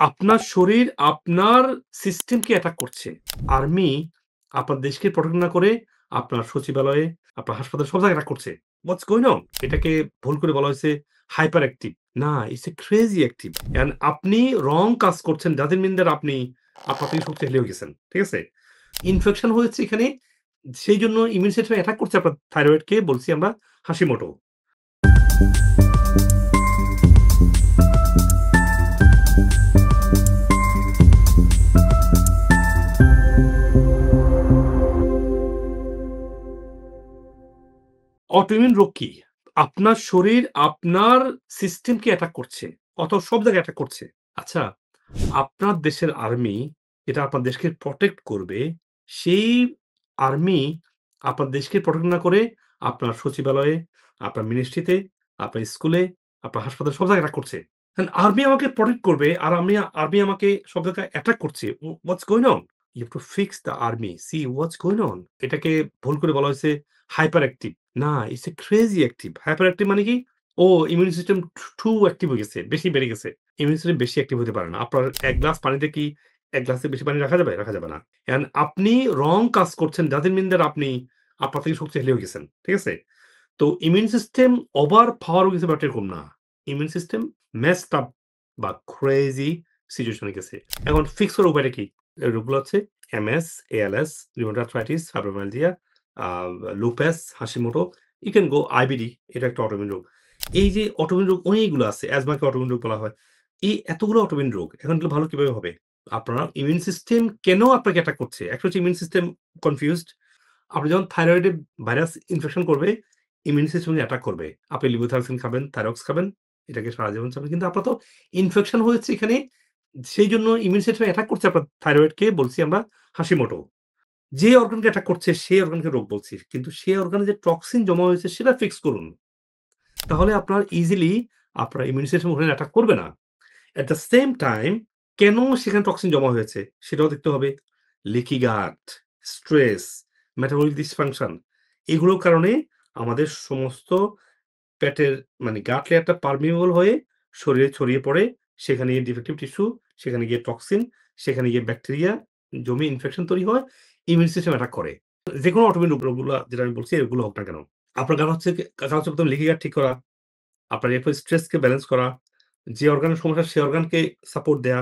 আপনার শরীর আপনার সিস্টেমকে অ্যাটাক করছে। আর্মি আপনার দেশকে প্রটেক্ট না করে আপনার সচিবালয়ে, আপনার হাসপাতালে সব জায়গায় অ্যাটাক করছে। What's going on? এটাকে ভুল করে বলা হয়েছে হাইপার অ্যাক্টিভ। না, it's a crazy active. And আপনি রং কাজ করছেন ডাজন্ট মিন দ্যাট আপনি আপনার থেকে শক্তিশালী হয়ে গেছেন। ঠিক আছে? ইনফেকশন হয়েছে এখানে সেইজন্য ইমিউন সিস্টেম অ্যাটাক করছে আপনার থাইরয়েডকে বলছি আমরা হাসিমোটো। অটোইমিউন রোগ কি? আপনার শরীর আপনার সিস্টেমকে অ্যাটাক করছে। সব জায়গায় অ্যাটাক করছে। আচ্ছা, আপনার দেশের আর্মি যেটা আপনার দেশকে প্রটেক্ট করবে, সেই আর্মি আপনার দেশকে প্রটেক্ট না করে আপনার সচিবালয়ে, আপনার মিনিস্ট্রিতে, আপনার স্কুলে, আপনার হাসপাতালে সব জায়গায় অ্যাটাক করছে। আর্মি আমাকে প্রটেক্ট করবে আর আর্মি আমাকে সব জায়গায় অ্যাটাক করছে। What's going on? You have to fix the army. See what's going on? এটাকে ভুল করে বলা হয়েছে হাইপার অ্যাক্টিভ। না, it's a crazy active. Hyper active মানে কি? ইমিউন সিস্টেম টু অ্যাক্টিভ হয়ে গেছে। বেশি বেড়ে গেছে। ইমিউন সিস্টেম বেশি অ্যাক্টিভ হতে পারে না। আপনার ১ গ্লাস পানিতে কি ১ গ্লাসের বেশি পানি রাখা যাবে? রাখা যাবে না। অ্যান্ড আপনি রং কাজ করছেন ডাজন্ট মিন দ্যাট আপনি আপনার থেকে শক্তিশালী হয়ে গেছেন। ঠিক আছে? তো ইমিউন সিস্টেম ওভার পাওয়ার হয়ে গেছে ব্যাপারটা এরকম না। ইমিউন সিস্টেম মেসড আপ বা ক্রেজি সিচুয়েশন এ গেছে। এখন ফিক্স করার উপায়টা কি? এই রোগগুলো হচ্ছে MS, ALS, rheumatoid arthritis, fibromyalgia, uh lupus, Hashimoto, you can go IBD, এটা একটা অটোইমিউন রোগ। এই যে অটোইমিউন রোগ অনেকগুলো আছে। অ্যাজমাকে অটোইমিউন রোগ বলা হয়। এই এতগুলো অটোইমিউন রোগ এখন এগুলো ভালো কিভাবে হবে? আপনার ইমিউন সিস্টেম কেন আপনাকে অ্যাটাক করছে? একটা হচ্ছে ইমিউন সিস্টেম কনফিউজড। আপনি যখন থাইরয়েডে ভাইরাস ইনফেকশন করবে, ইমিউন সিস্টেম অ্যাটাক করবে। আপনি লিভোথাইরক্সিন খাবেন, থাইরক্স খাবেন। এটাকে সারা জীবন চালাবেন। কিন্তু আপনার তো ইনফেকশন হয়েছে এখানে। সেইজন্য ইমিউন সিস্টেম অ্যাটাক করছে আপনার থাইরয়েডকে বলছি আমরা হাসিমোটো। যে অর্গানকে অ্যাটাক করছে সেই অর্গানকে রোগ বলছি। কিন্তু সেই অর্গানে যে টক্সিন জমা হয়েছে সেটা ফিক্স করুন। তাহলে আপনার ইজিলি আপনার ইমিউন সিস্টেম ওখানে অ্যাটাক করবে না। এট দ্য সেম টাইম কেন সেখানে টক্সিন জমা হয়েছে সেটাও দেখতে হবে। লিকি গাট, স্ট্রেস, মেটাবলিক ডিসফাংশন এগুলোর কারণে আমাদের সমস্ত পেটের মানে গাট লেয়ারটা পারমিয়েবল হয়ে শরীরে ছড়িয়ে পড়ে। সেখানে গিয়ে ডিফেক্টিভ টিস্যু, সেখানে গিয়ে টক্সিন, সেখানে গিয়ে ব্যাকটেরিয়া জমে ইনফেকশন তৈরি হয়। ইমিউন সিস্টেম অ্যাটাক করে। যেকোনো অটোইমিউন রোগগুলা যেটা আমি বলছি এগুলো হোক না কেন। আপনার কারণ হচ্ছে ১ম লিকি গাট ঠিক করা, আপনার এরপর স্ট্রেসকে ব্যালেন্স করা, যে অর্গানের সমস্যা সে অর্গানকে সাপোর্ট দেয়া।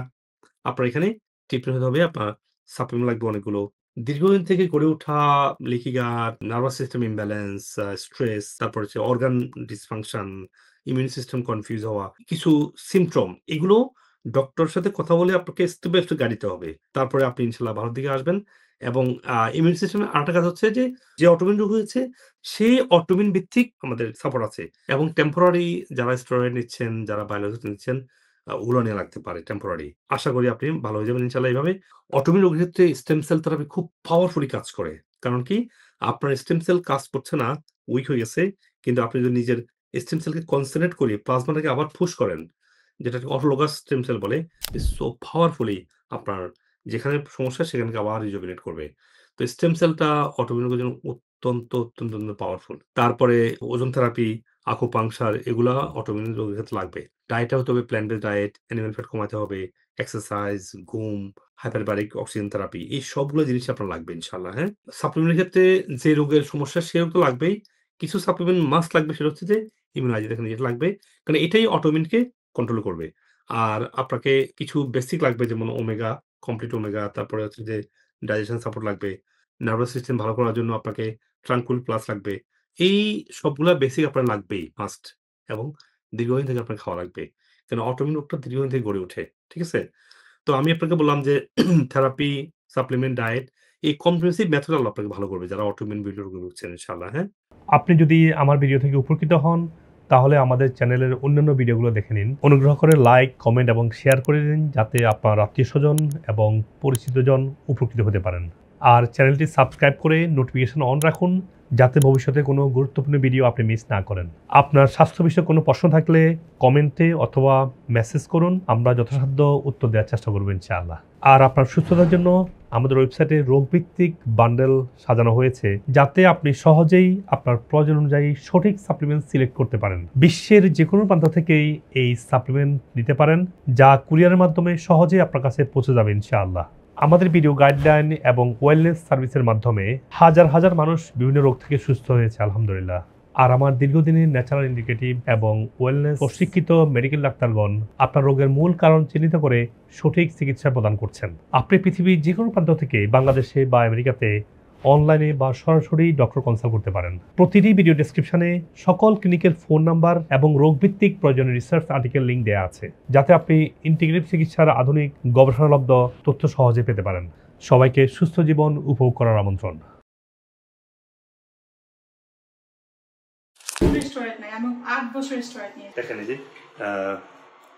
আপনার এখানে ট্রিটমেন্ট হতে হবে, আপনার সাপ্লিমেন্ট লাগবে অনেকগুলো। দীর্ঘদিন থেকে গড়ে ওঠা লিকি গাট, নার্ভাস সিস্টেম ইমব্যালেন্স, স্ট্রেস, তারপর হচ্ছে organ dysfunction, immune system confuse হওয়া, কিছু সিম্পটম এগুলো ডক্টরের সাথে কথা বলে আপনাকে স্টেপ বাই স্টেপ গাইড দিতে হবে। তারপরে আপনি ইনশাআল্লাহ ভালোর দিকে আসবেন এবং ইমিউন সিস্টেমের আরেকটা কাজ হচ্ছে যে অটোইমিউন রোগ হয়েছে সেই অটোইমিউন ভিত্তিক আমাদের সাপোর্ট আছে এবং টেম্পোরারি যারা স্টেরয়েড নিচ্ছেন, যারা বায়োলজিক্যাল নিচ্ছেন ওগুলো নেয়া লাগতে পারে টেম্পোরারি। আশা করি আপনি ভালো হয়ে যাবেন ইনশাআল্লাহ এভাবে। অটোইমিউন রোগের ক্ষেত্রে স্টেম সেল থেরাপি খুব পাওয়ারফুলি কাজ করে। কারণ কি? আপনার স্টেম সেল কাজ করছে না, উইক হয়ে গেছে। কিন্তু আপনি যদি নিজের স্টেম সেলকে কনসেনট্রেট করে প্লাজমাটাকে আবার পুশ করেন, যেটাকে অটোলোগাস স্টেম সেল বলে, ইটস সো পাওয়ারফুলি আপনার যেখানে সমস্যা সেখানকে আবার রিজুভিনেট করবে। তো স্টেম সেলটা অটোইমিউন রোগের জন্য অত্যন্ত পাওয়ারফুল। তারপরে ওজন থেরাপি, আকুপাংচার এগুলা অটোইমিউন রোগের ক্ষেত্রে লাগবে। ডায়েটটা হতে হবে plant based diet, animal fat কমাতে হবে, এক্সারসাইজ, ঘুম, হাইপারবারিক অক্সিজেন থেরাপি এই সবগুলো জিনিস আপনার লাগবে ইনশাআল্লাহ, হ্যাঁ? সাপ্লিমেন্টের ক্ষেত্রে যে রোগের সমস্যা সে রোগ তো লাগবেই। কিছু সাপ্লিমেন্ট মাস্ট লাগবে সেটা হচ্ছে যে ইমিউনাইজার এখানে যেটা লাগবে। কারণ এটাই অটোইমিউনকে কন্ট্রোল করবে। আর আপনাকে কিছু বেসিক লাগবে যেমন ওমেগা, কমপ্লিট ওমেগা, তারপরে হচ্ছে যে ডাইজেশন সাপোর্ট লাগবে। নার্ভাস সিস্টেম ভালো করার জন্য আপনাকে ট্রাঙ্কুইল প্লাস লাগবে। এই সবগুলা বেসিক আপনার লাগবেই মাস্ট এবং দীর্ঘদিন থেকে আপনার খাওয়া লাগবে। কেন অটোইমিউন রোগটা দীর্ঘদিন থেকে গড়ে ওঠে। ঠিক আছে? তো আমি আপনাকে বললাম যে থেরাপি, সাপ্লিমেন্ট, ডায়েট এই কম্প্রিহেন্সিভ মেথড আল্লাহ আপনাকে ভালো করবে যারা অটোইমিউন বিভিন্ন রোগে ভুগছেন ইনশাআল্লাহ, হ্যাঁ? আপনি যদি আমার ভিডিও থেকে উপকৃত হন তাহলে আমাদের চ্যানেলের অন্যান্য ভিডিওগুলো দেখে নিন। অনুগ্রহ করে লাইক, কমেন্ট এবং শেয়ার করে দিন যাতে আপনার আত্মীয়স্বজন এবং পরিচিতজন উপকৃত হতে পারেন। আর চ্যানেলটি সাবস্ক্রাইব করে নোটিফিকেশন অন রাখুন, যাতে ভবিষ্যতে কোনো গুরুত্বপূর্ণ ভিডিও আপনি মিস না করেন। আপনার স্বাস্থ্য বিষয়ে কোনো প্রশ্ন থাকলে কমেন্টে অথবা মেসেজ করুন, আমরা যথাসাধ্য উত্তর দেওয়ার চেষ্টা করব ইনশাআল্লাহ। আর আপনার সুস্থতার জন্য আমাদের ওয়েবসাইটে রোগভিত্তিক বান্ডেল সাজানো হয়েছে, যাতে আপনি সহজেই আপনার প্রয়োজন অনুযায়ী সঠিক সাপ্লিমেন্ট সিলেক্ট করতে পারেন। বিশ্বের যে কোনো প্রান্ত থেকেই এই সাপ্লিমেন্ট নিতে পারেন, যা কুরিয়ারের মাধ্যমে সহজেই আপনার কাছে পৌঁছে যাবে ইনশাআল্লাহ। আমাদের ভিডিও গাইডলাইন এবং ওয়েলনেস সার্ভিসের মাধ্যমে হাজার হাজার মানুষ বিভিন্ন রোগ থেকে সুস্থ হয়েছে আলহামদুলিল্লাহ। আর আমার দীর্ঘদিনের ন্যাচারাল ইন্ডিকেটিভ এবং ওয়েলনেস প্রশিক্ষিত মেডিকেল ডাক্তারগণ আপনার রোগের মূল কারণ চিহ্নিত করে সঠিক চিকিৎসা প্রদান করছেন। আপনি পৃথিবীর যে কোনো প্রান্ত থেকে বাংলাদেশে বা আমেরিকাতে অনলাইনে বা সরাসরি ডক্টর কনসাল্ট করতে পারেন। প্রতিটি ভিডিও ডেসক্রিপশনে সকল ক্লিনিকের ফোন নাম্বার এবং রোগভিত্তিক প্রয়োজনীয় রিসার্চ আর্টিকেল লিঙ্ক দেওয়া আছে, যাতে আপনি ইন্টিগ্রেটিভ চিকিৎসার আধুনিক গবেষণালব্ধ তথ্য সহজে পেতে পারেন। সবাইকে সুস্থ জীবন উপভোগ করার আমন্ত্রণ। স্টোরেজ নাই, আমি 8 বছর স্টোরেজ নিয়ে। দেখেন এই যে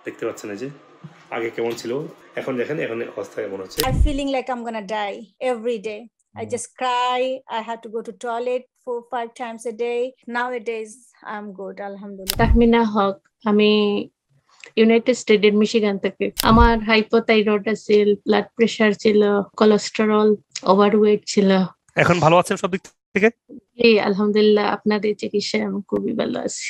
দেখতে পাচ্ছেন এই যে আগে কেমন ছিল, এখন দেখেন এখন অবস্থা কেমন হচ্ছে। I'm feeling like I'm gonna die every day. I just cry. I had to go to toilet 4-5 times a day. Nowadays, I'm good, alhamdulillah. Tahmina হক, আমি ইউনাইটেড স্টেটের মিশিগান থেকে। আমার হাইপোথাইরয়েড ছিল, ব্লাড প্রেশার ছিল, কোলেস্টেরল, ওভারওয়েট ছিল। এখন ভালো আছেন সব দিক থেকে? জি আলহামদুলিল্লাহ, আপনাদের চিকিৎসায় আমি খুবই ভালো আছি।